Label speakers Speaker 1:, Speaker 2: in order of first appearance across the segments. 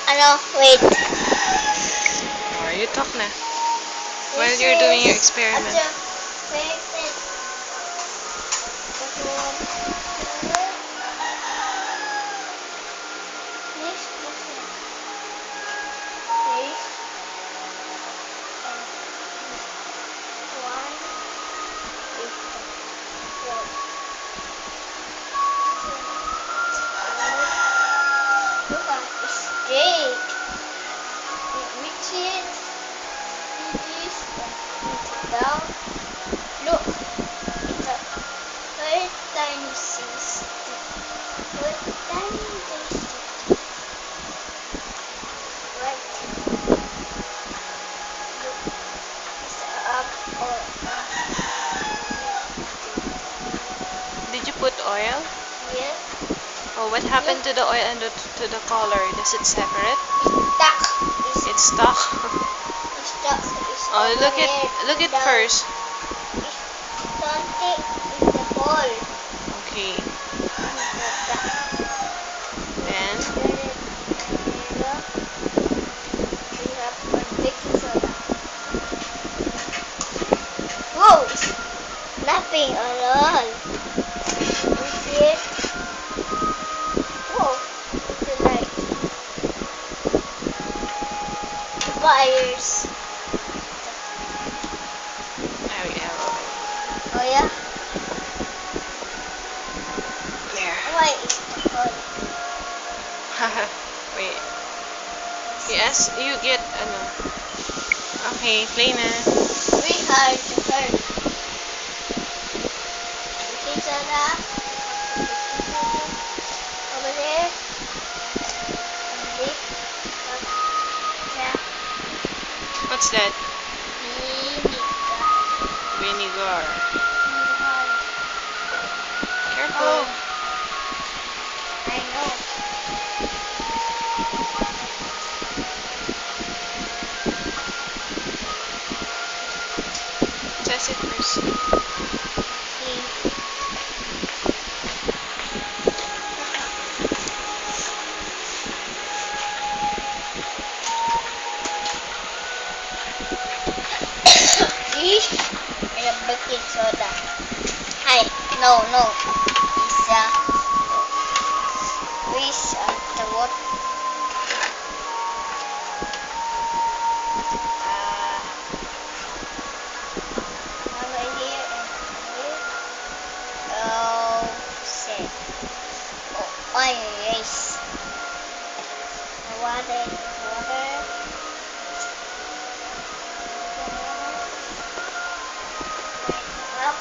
Speaker 1: Ano, wait.
Speaker 2: Or you talk na. While
Speaker 1: This
Speaker 2: you're doing your
Speaker 1: is
Speaker 2: experiment.
Speaker 1: at the favorite. Next, one is four. Look at it's straight. Which is it down. Look, it's a very tiny cyst. Very tiny cyst. Right. Look, it's up or
Speaker 2: Did you put oil?
Speaker 1: yes.
Speaker 2: Oh, what happened to the oil and to the color? Does it separate?
Speaker 1: It's
Speaker 2: It's
Speaker 1: stuck.
Speaker 2: stuck.
Speaker 1: It's stuck. It's
Speaker 2: Oh,
Speaker 1: over
Speaker 2: look
Speaker 1: here.
Speaker 2: it
Speaker 1: Down.
Speaker 2: first.
Speaker 1: It's something in the hole.
Speaker 2: Okay.
Speaker 1: Then
Speaker 2: Then
Speaker 1: we have a baking soda. Whoa! It's nothing at all. You see it? Whoa! The light. The fires.
Speaker 2: there we go.
Speaker 1: Oh yeah?
Speaker 2: There.
Speaker 1: Why is the hole?
Speaker 2: Wait. Yes, you get ano. Okay, play na.
Speaker 1: We have to hurt. Baking soda. Over there. And this. Yeah.
Speaker 2: What's that?
Speaker 1: Vinegar.
Speaker 2: Vinegar. Careful.
Speaker 1: Oh, I know.
Speaker 2: Test it first.
Speaker 1: Fish and a baking soda. Hi, no. It's fish and the water. Over here and here. Oh, shit. Oh, yes. The water. Up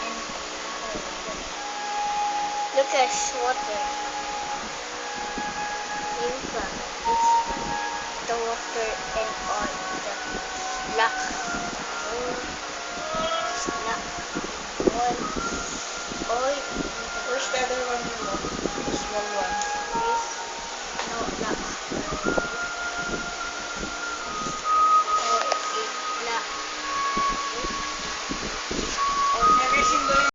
Speaker 1: and look at water. Look at the water and all the black.